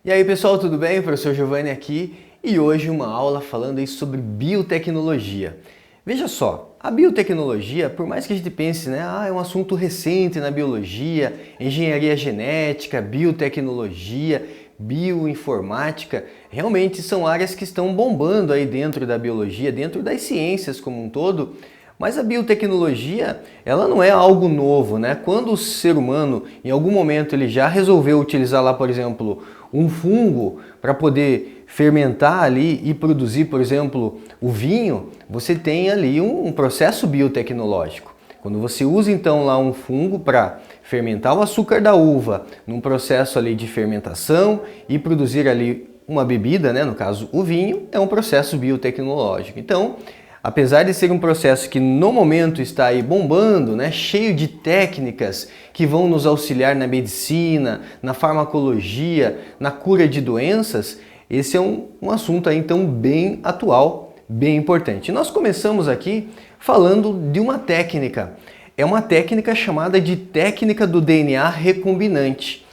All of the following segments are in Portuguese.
E aí pessoal, tudo bem? O professor Giovanni aqui e hoje uma aula falando aí sobre biotecnologia. Veja só, a biotecnologia, por mais que a gente pense, né, é um assunto recente na biologia, engenharia genética, biotecnologia, bioinformática, realmente são áreas que estão bombando aí dentro da biologia, dentro das ciências como um todo. Mas a biotecnologia, ela não é algo novo, né? Quando o ser humano, em algum momento, ele já resolveu utilizar lá, por exemplo, um fungo para poder fermentar ali e produzir, por exemplo, o vinho, você tem ali um processo biotecnológico. Quando você usa então lá um fungo para fermentar o açúcar da uva, num processo ali de fermentação e produzir ali uma bebida, né? No caso o vinho, é um processo biotecnológico. Então, apesar de ser um processo que no momento está aí bombando, né, cheio de técnicas que vão nos auxiliar na medicina, na farmacologia, na cura de doenças, esse é um assunto aí então bem atual, bem importante. Nós começamos aqui falando de uma técnica. É uma técnica chamada de técnica do DNA recombinante.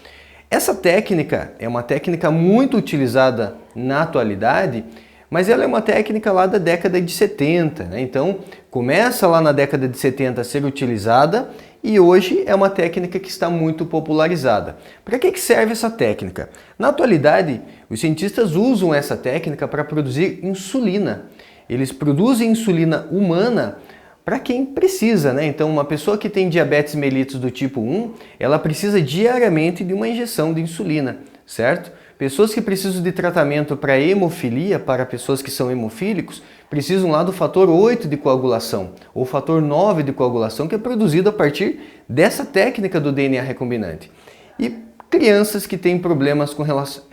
Essa técnica é uma técnica muito utilizada na atualidade, mas ela é uma técnica lá da década de 70, né? Então começa lá na década de 70 a ser utilizada e hoje é uma técnica que está muito popularizada. Para que serve essa técnica? Na atualidade, os cientistas usam essa técnica para produzir insulina. Eles produzem insulina humana para quem precisa, né? Então uma pessoa que tem diabetes mellitus do tipo 1, ela precisa diariamente de uma injeção de insulina, certo? Pessoas que precisam de tratamento para hemofilia, para pessoas que são hemofílicos, precisam lá do fator 8 de coagulação, ou fator 9 de coagulação, que é produzido a partir dessa técnica do DNA recombinante. E crianças que têm problemas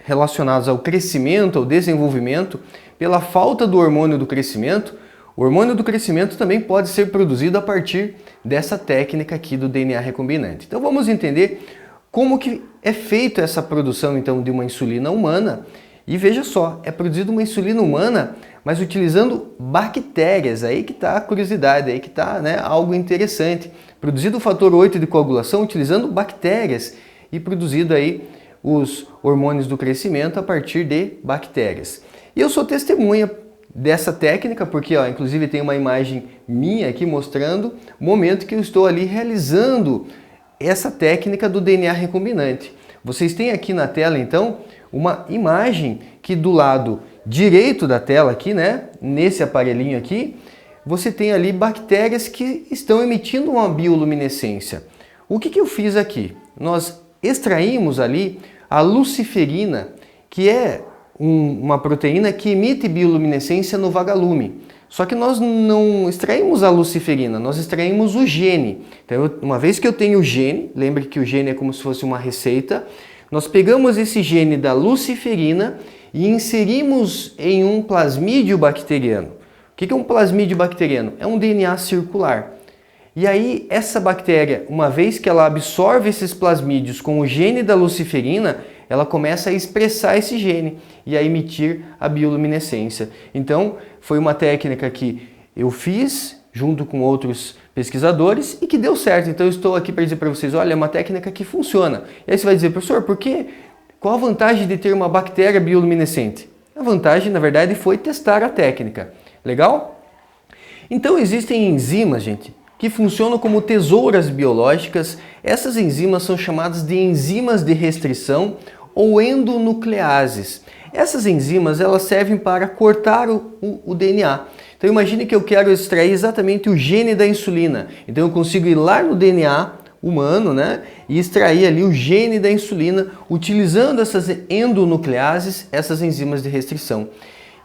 relacionados ao crescimento, ao desenvolvimento, pela falta do hormônio do crescimento, o hormônio do crescimento também pode ser produzido a partir dessa técnica aqui do DNA recombinante. Então vamos entender como que é feita essa produção então de uma insulina humana. E veja só, é produzida uma insulina humana, mas utilizando bactérias. Aí que está a curiosidade, aí que está, né, algo interessante. Produzido o fator 8 de coagulação utilizando bactérias e produzido aí os hormônios do crescimento a partir de bactérias. E eu sou testemunha dessa técnica, porque ó, inclusive tem uma imagem minha aqui mostrando o momento que eu estou ali realizando essa técnica do DNA recombinante. Vocês têm aqui na tela, então, uma imagem que do lado direito da tela aqui, né, nesse aparelhinho aqui, você tem ali bactérias que estão emitindo uma bioluminescência. O que eu fiz aqui? Nós extraímos ali a luciferina, que é uma proteína que emite bioluminescência no vagalume. Só que nós não extraímos a luciferina, nós extraímos o gene. Então, uma vez que eu tenho o gene, lembre que o gene é como se fosse uma receita, nós pegamos esse gene da luciferina e inserimos em um plasmídio bacteriano. O que é um plasmídio bacteriano? É um DNA circular. E aí, essa bactéria, uma vez que ela absorve esses plasmídios com o gene da luciferina, ela começa a expressar esse gene e a emitir a bioluminescência. Então, foi uma técnica que eu fiz junto com outros pesquisadores e que deu certo. Então, eu estou aqui para dizer para vocês, olha, é uma técnica que funciona. E aí você vai dizer, professor, por quê? Qual a vantagem de ter uma bactéria bioluminescente? A vantagem, na verdade, foi testar a técnica. Legal? Então, existem enzimas, gente, que funcionam como tesouras biológicas. Essas enzimas são chamadas de enzimas de restrição ou endonucleases. Essas enzimas elas servem para cortar o DNA. Então imagine que eu quero extrair exatamente o gene da insulina. Então eu consigo ir lá no DNA humano, né, e extrair ali o gene da insulina utilizando essas endonucleases, essas enzimas de restrição.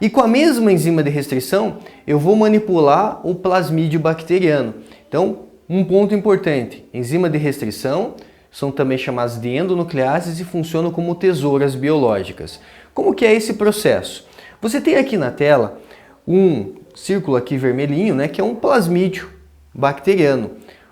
E com a mesma enzima de restrição, eu vou manipular o plasmídio bacteriano. Então, um ponto importante, enzima de restrição são também chamadas de endonucleases e funcionam como tesouras biológicas. Como que é esse processo? Você tem aqui na tela um círculo aqui vermelhinho, né, que é um plasmídio bacteriano.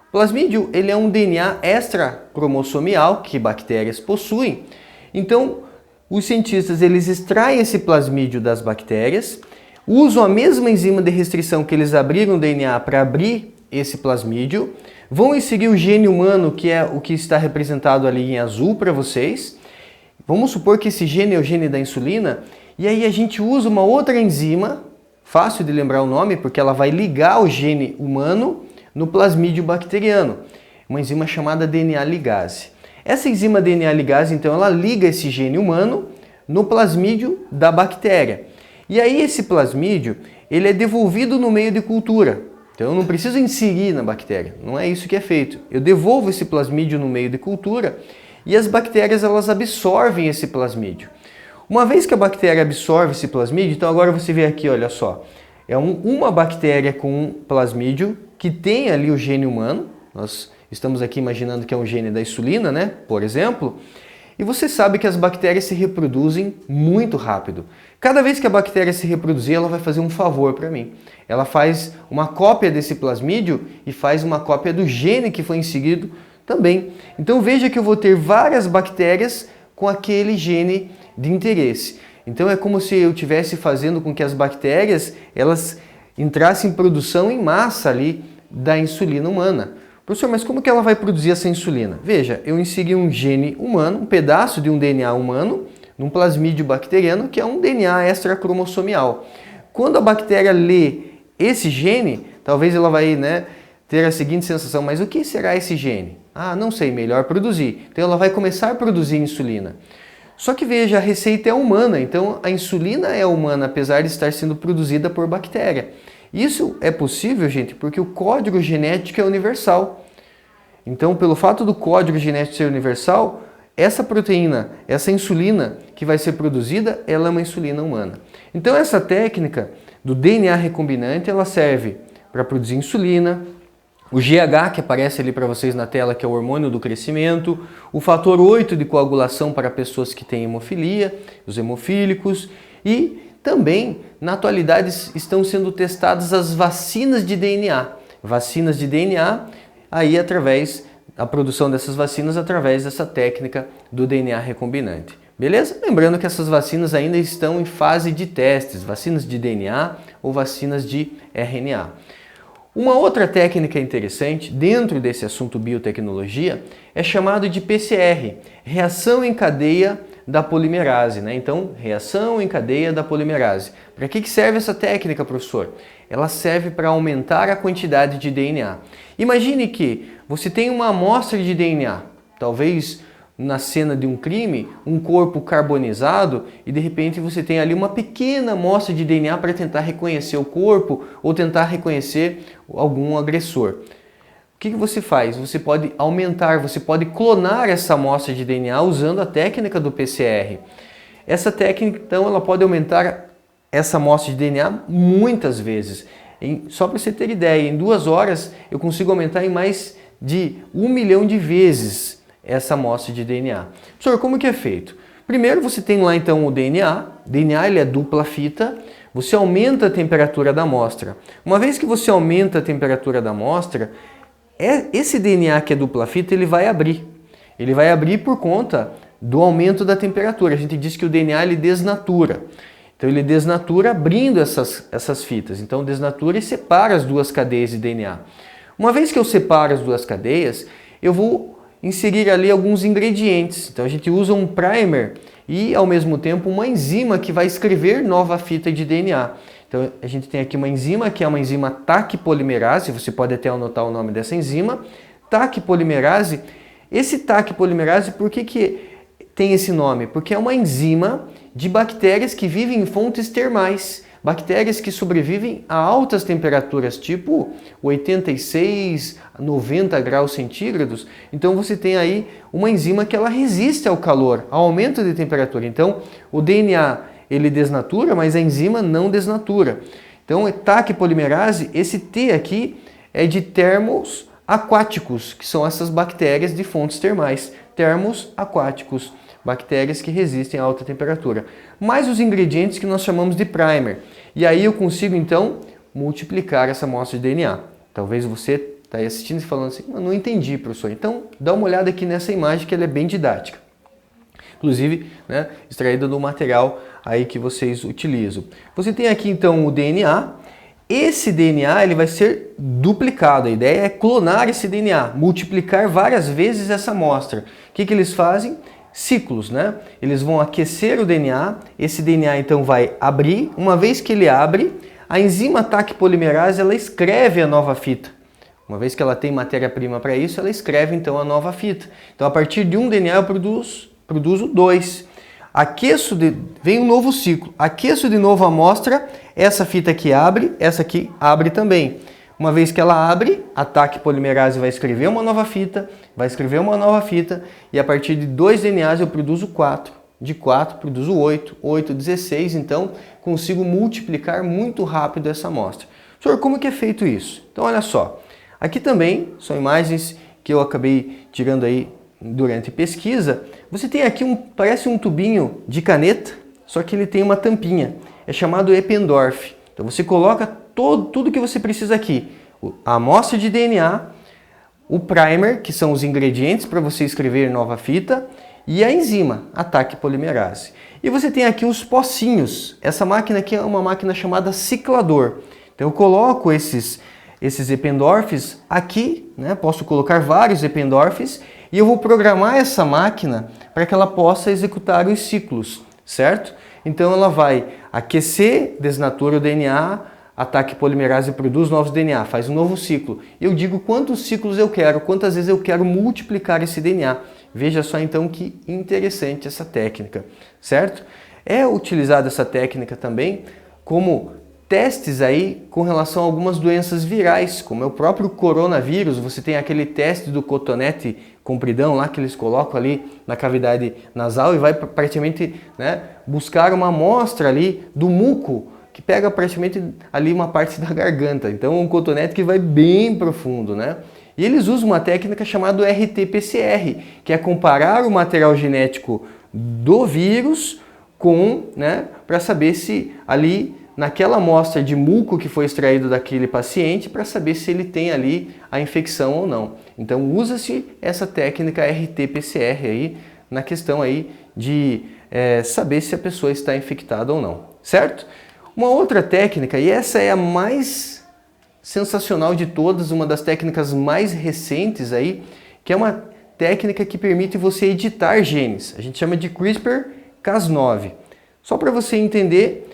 O plasmídio ele é um DNA extracromossomial que bactérias possuem. Então, os cientistas eles extraem esse plasmídio das bactérias, usam a mesma enzima de restrição que eles abriram o DNA para abrir esse plasmídio, vão inserir o gene humano, que é o que está representado ali em azul para vocês, Vamos supor que esse gene é o gene da insulina, e aí a gente usa uma outra enzima, fácil de lembrar o nome, porque ela vai ligar o gene humano no plasmídio bacteriano, uma enzima chamada DNA ligase. Essa enzima DNA ligase, então, ela liga esse gene humano no plasmídio da bactéria. E aí esse plasmídio, ele é devolvido no meio de cultura. Então eu não preciso inserir na bactéria, não é isso que é feito. Eu devolvo esse plasmídio no meio de cultura e as bactérias elas absorvem esse plasmídio. Uma vez que a bactéria absorve esse plasmídio, então agora você vê aqui, olha só, é uma bactéria com um plasmídio que tem ali o gene humano. Nós estamos aqui imaginando que é um gene da insulina, né? Por exemplo. E você sabe que as bactérias se reproduzem muito rápido. Cada vez que a bactéria se reproduzir, ela vai fazer um favor para mim. Ela faz uma cópia desse plasmídio e faz uma cópia do gene que foi inserido também. Então veja que eu vou ter várias bactérias com aquele gene de interesse. Então é como se eu estivesse fazendo com que as bactérias elas entrassem em produção em massa ali da insulina humana. Professor, mas como que ela vai produzir essa insulina? Veja, eu inseri um gene humano, um pedaço de um DNA humano, num plasmídio bacteriano, que é um DNA extracromossomial. Quando a bactéria lê esse gene, talvez ela vai ter a seguinte sensação, mas o que será esse gene? Ah, não sei, melhor produzir. Então ela vai começar a produzir insulina. Só que veja, a receita é humana, então a insulina é humana, apesar de estar sendo produzida por bactéria. Isso é possível, gente, porque o código genético é universal. Então, pelo fato do código genético ser universal, essa proteína, essa insulina que vai ser produzida, ela é uma insulina humana. Então, essa técnica do DNA recombinante, ela serve para produzir insulina, o GH, que aparece ali para vocês na tela, que é o hormônio do crescimento, o fator 8 de coagulação para pessoas que têm hemofilia, os hemofílicos, e também, na atualidade, estão sendo testadas as vacinas de DNA. Vacinas de DNA, aí através da produção dessas vacinas, através dessa técnica do DNA recombinante. Beleza? Lembrando que essas vacinas ainda estão em fase de testes, vacinas de DNA ou vacinas de RNA. Uma outra técnica interessante dentro desse assunto biotecnologia é chamado de PCR, reação em cadeia da polimerase, né? Então, reação em cadeia da polimerase. Para que serve essa técnica, professor? Ela serve para aumentar a quantidade de DNA. Imagine que você tem uma amostra de DNA, talvez na cena de um crime, um corpo carbonizado e de repente você tem ali uma pequena amostra de DNA para tentar reconhecer o corpo ou tentar reconhecer algum agressor. O que você faz? Você pode aumentar, você pode clonar essa amostra de DNA usando a técnica do PCR. Essa técnica, então, ela pode aumentar essa amostra de DNA muitas vezes. Só para você ter ideia, em 2 horas eu consigo aumentar em mais de 1 milhão de vezes essa amostra de DNA. Professor, como que é feito? Primeiro você tem lá então o DNA. DNA ele é dupla fita. Você aumenta a temperatura da amostra. Uma vez que você aumenta a temperatura da amostra, esse DNA que é dupla fita, ele vai abrir. Ele vai abrir por conta do aumento da temperatura. A gente diz que o DNA ele desnatura. Então ele desnatura abrindo essas fitas. Então desnatura e separa as duas cadeias de DNA. Uma vez que eu separo as duas cadeias, eu vou inserir ali alguns ingredientes. Então a gente usa um primer e ao mesmo tempo uma enzima que vai escrever nova fita de DNA. Então a gente tem aqui uma enzima que é uma enzima Taq polimerase, você pode até anotar o nome dessa enzima, Taq polimerase. Esse Taq polimerase, por que tem esse nome? Porque é uma enzima de bactérias que vivem em fontes termais, bactérias que sobrevivem a altas temperaturas, tipo 86, 90 graus centígrados. Então você tem aí uma enzima que ela resiste ao calor, ao aumento de temperatura. Então o DNA ele desnatura, mas a enzima não desnatura. Então, Taq polimerase, esse T aqui é de termos aquáticos, que são essas bactérias de fontes termais. Termos aquáticos, bactérias que resistem a alta temperatura. Mais os ingredientes que nós chamamos de primer. E aí eu consigo, então, multiplicar essa amostra de DNA. Talvez você está aí assistindo e falando assim, mas não entendi, professor. Então, dá uma olhada aqui nessa imagem que ela é bem didática. Inclusive, extraída do material aí que vocês utilizam. Você tem aqui então o DNA. Esse DNA ele vai ser duplicado. A ideia é clonar esse DNA, multiplicar várias vezes essa amostra. O que eles fazem? ciclos, né? Eles vão aquecer o DNA, esse DNA então vai abrir, uma vez que ele abre, a enzima TAC polimerase ela escreve a nova fita. Uma vez que ela tem matéria-prima para isso, ela escreve então a nova fita. Então a partir de um DNA eu produzo 2. Vem um novo ciclo, aqueço de novo a amostra, essa fita aqui abre, essa aqui abre também. Uma vez que ela abre, a TAC polimerase vai escrever uma nova fita, e a partir de 2 DNAs eu produzo 4. De 4 produzo 8, 8, 16, então consigo multiplicar muito rápido essa amostra. Senhor, como que é feito isso? Então olha só, aqui também são imagens que eu acabei tirando aí durante pesquisa. Você tem aqui parece um tubinho de caneta, só que ele tem uma tampinha, é chamado Eppendorf. Então você coloca tudo que você precisa aqui, a amostra de DNA, o primer, que são os ingredientes para você escrever nova fita, e a enzima, a TAC polimerase. E você tem aqui os pocinhos, essa máquina aqui é uma máquina chamada ciclador. Então eu coloco esses Eppendorfs aqui, né? Posso colocar vários Eppendorfs, e eu vou programar essa máquina para que ela possa executar os ciclos, certo? Então ela vai aquecer, desnatura o DNA, a TAC polimerase produz novos DNA, faz um novo ciclo. Eu digo quantos ciclos eu quero, quantas vezes eu quero multiplicar esse DNA. Veja só então que interessante essa técnica, certo? É utilizada essa técnica também como testes aí com relação a algumas doenças virais, como é o próprio coronavírus. Você tem aquele teste do cotonete compridão lá que eles colocam ali na cavidade nasal e vai praticamente, né, buscar uma amostra ali do muco que pega praticamente ali uma parte da garganta. Então um cotonete que vai bem profundo, né? E eles usam uma técnica chamada RT-PCR, que é comparar o material genético do vírus com, né, para saber se ali naquela amostra de muco que foi extraído daquele paciente, para saber se ele tem ali a infecção ou não. Então usa-se essa técnica RT-PCR aí na questão aí de saber se a pessoa está infectada ou não, certo? Uma outra técnica, e essa é a mais sensacional de todas, uma das técnicas mais recentes aí, que é uma técnica que permite você editar genes. A gente chama de CRISPR-Cas9. Só para você entender,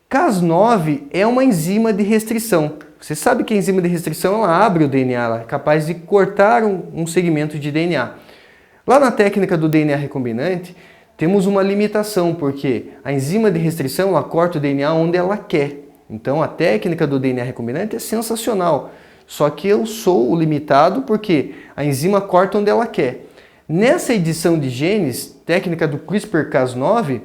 Cas9 é uma enzima de restrição. Você sabe que a enzima de restrição ela abre o DNA, ela é capaz de cortar um segmento de DNA. Lá na técnica do DNA recombinante, temos uma limitação, porque a enzima de restrição ela corta o DNA onde ela quer. Então a técnica do DNA recombinante é sensacional, só que eu sou o limitado porque a enzima corta onde ela quer. Nessa edição de genes, técnica do CRISPR-Cas9,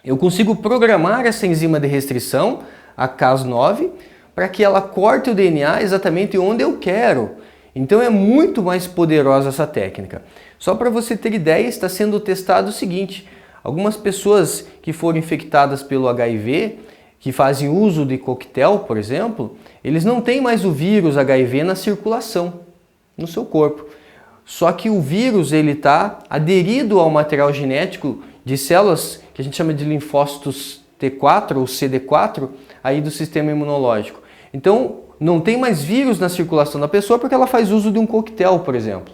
eu consigo programar essa enzima de restrição, a Cas9, para que ela corte o DNA exatamente onde eu quero. Então é muito mais poderosa essa técnica. Só para você ter ideia, está sendo testado o seguinte: algumas pessoas que foram infectadas pelo HIV, que fazem uso de coquetel, por exemplo, eles não têm mais o vírus HIV na circulação, no seu corpo. Só que o vírus ele está aderido ao material genético de células que a gente chama de linfócitos T4 ou CD4 aí do sistema imunológico. Então não tem mais vírus na circulação da pessoa porque ela faz uso de um coquetel, por exemplo.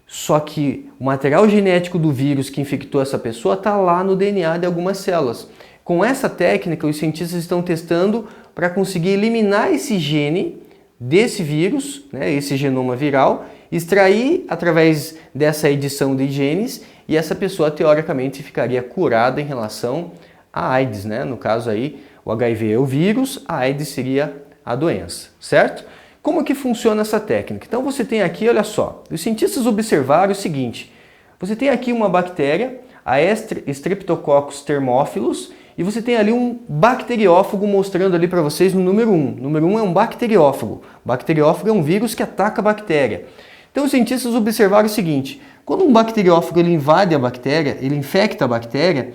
Só que o material genético do vírus que infectou essa pessoa está lá no DNA de algumas células. Com essa técnica, os cientistas estão testando para conseguir eliminar esse gene desse vírus, né, esse genoma viral, extrair através dessa edição de genes e essa pessoa teoricamente ficaria curada em relação à AIDS, né? No caso aí, o HIV é o vírus, a AIDS seria a doença, certo? Como que funciona essa técnica? Então você tem aqui, olha só, os cientistas observaram o seguinte: você tem aqui uma bactéria, a Streptococcus thermophilus, e você tem ali um bacteriófago mostrando ali para vocês no número 1. O número 1 é um bacteriófago. Bacteriófago é um vírus que ataca a bactéria. Então os cientistas observaram o seguinte: quando um bacteriófago ele invade a bactéria, ele infecta a bactéria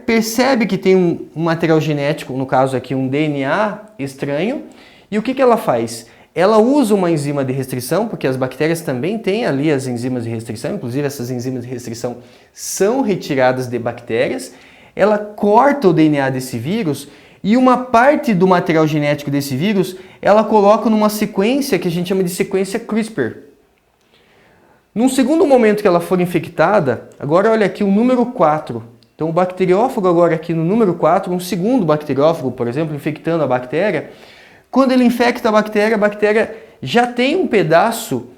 percebe que tem um material genético, no caso aqui um DNA estranho, e o que ela faz? Ela usa uma enzima de restrição, porque as bactérias também têm ali as enzimas de restrição, inclusive essas enzimas de restrição são retiradas de bactérias. Ela corta o DNA desse vírus e uma parte do material genético desse vírus ela coloca numa sequência que a gente chama de sequência CRISPR. Num segundo momento que ela for infectada, agora olha aqui o número 4. Então o bacteriófago agora aqui no número 4, um segundo bacteriófago, por exemplo, infectando a bactéria, quando ele infecta a bactéria já tem um pedaço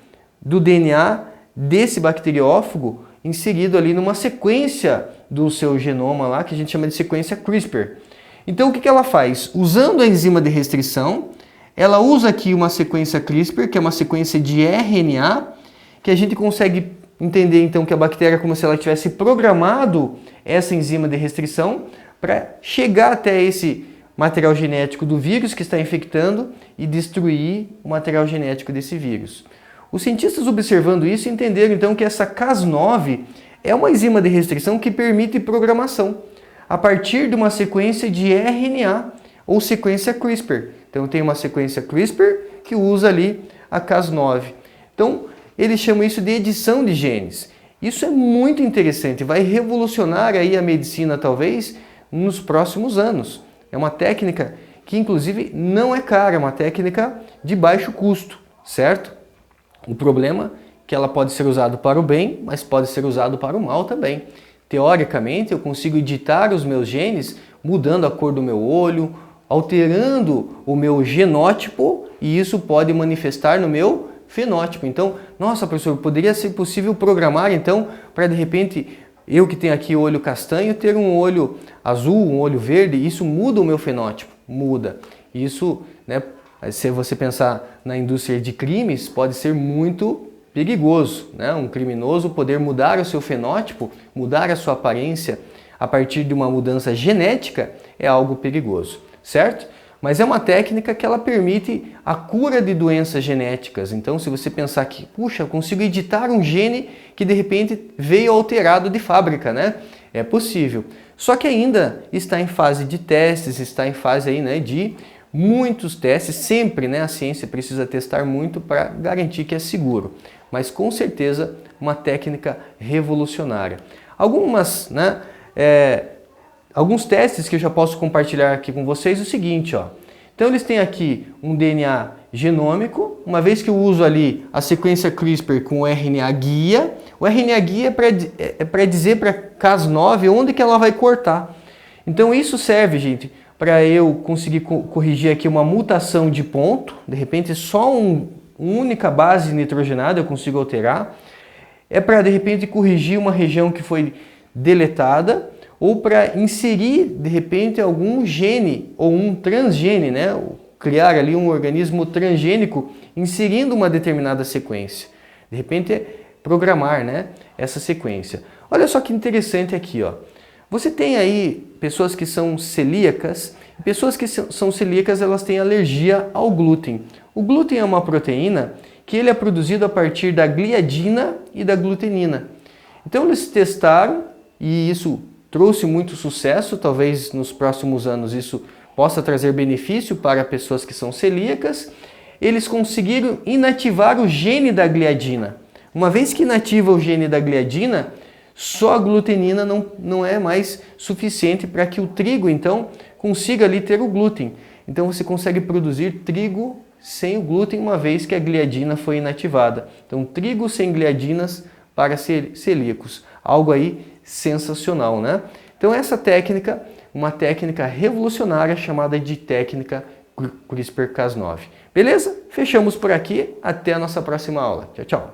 do DNA desse bacteriófago inserido ali numa sequência do seu genoma lá, que a gente chama de sequência CRISPR. Então o que ela faz? Usando a enzima de restrição, ela usa aqui uma sequência CRISPR, que é uma sequência de RNA, que a gente consegue entender então que a bactéria é como se ela tivesse programado essa enzima de restrição para chegar até esse material genético do vírus que está infectando e destruir o material genético desse vírus. Os cientistas observando isso entenderam então que essa Cas9 é uma enzima de restrição que permite programação a partir de uma sequência de RNA ou sequência CRISPR. Então tem uma sequência CRISPR que usa ali a Cas9. Então eles chamam isso de edição de genes. Isso é muito interessante, vai revolucionar aí a medicina talvez nos próximos anos. É uma técnica que inclusive não é cara, é uma técnica de baixo custo, certo? O problema é que ela pode ser usada para o bem, mas pode ser usada para o mal também. Teoricamente, eu consigo editar os meus genes mudando a cor do meu olho, alterando o meu genótipo, e isso pode manifestar no meu fenótipo. Então, nossa, professor, poderia ser possível programar então para de repente eu que tenho aqui olho castanho ter um olho azul, um olho verde, isso muda o meu fenótipo? Muda. Isso, né, se você pensar na indústria de crimes, pode ser muito perigoso, né? Um criminoso poder mudar o seu fenótipo, mudar a sua aparência a partir de uma mudança genética é algo perigoso, certo? Mas é uma técnica que ela permite a cura de doenças genéticas. Então, se você pensar que, puxa, eu consigo editar um gene que de repente veio alterado de fábrica, né? É possível. Só que ainda está em fase de testes, está em fase aí, né, de muitos testes. Sempre, né, a ciência precisa testar muito para garantir que é seguro. Mas com certeza uma técnica revolucionária. Alguns testes que eu já posso compartilhar aqui com vocês é o seguinte, ó. Então eles têm aqui um DNA genômico, uma vez que eu uso ali a sequência CRISPR com o RNA guia, o RNA guia é para dizer para Cas9 onde que ela vai cortar. Então isso serve, gente, para eu conseguir corrigir aqui uma mutação de ponto, de repente só uma única base nitrogenada eu consigo alterar, é para de repente corrigir uma região que foi deletada, ou para inserir, de repente, algum gene ou um transgene, né? Criar ali um organismo transgênico inserindo uma determinada sequência. De repente, é programar, né, essa sequência. Olha só que interessante aqui, ó. Você tem aí pessoas que são celíacas. Pessoas que são celíacas, elas têm alergia ao glúten. O glúten é uma proteína que ele é produzido a partir da gliadina e da glutenina. Então, eles testaram e isso trouxe muito sucesso, talvez nos próximos anos isso possa trazer benefício para pessoas que são celíacas. Eles conseguiram inativar o gene da gliadina. Uma vez que inativa o gene da gliadina, só a glutenina não é mais suficiente para que o trigo, então, consiga ali ter o glúten. Então você consegue produzir trigo sem o glúten, uma vez que a gliadina foi inativada. Então, trigo sem gliadinas para celíacos. Algo aí sensacional, né? Então essa técnica, uma técnica revolucionária chamada de técnica CRISPR-Cas9. Beleza? Fechamos por aqui. Até a nossa próxima aula. Tchau, tchau.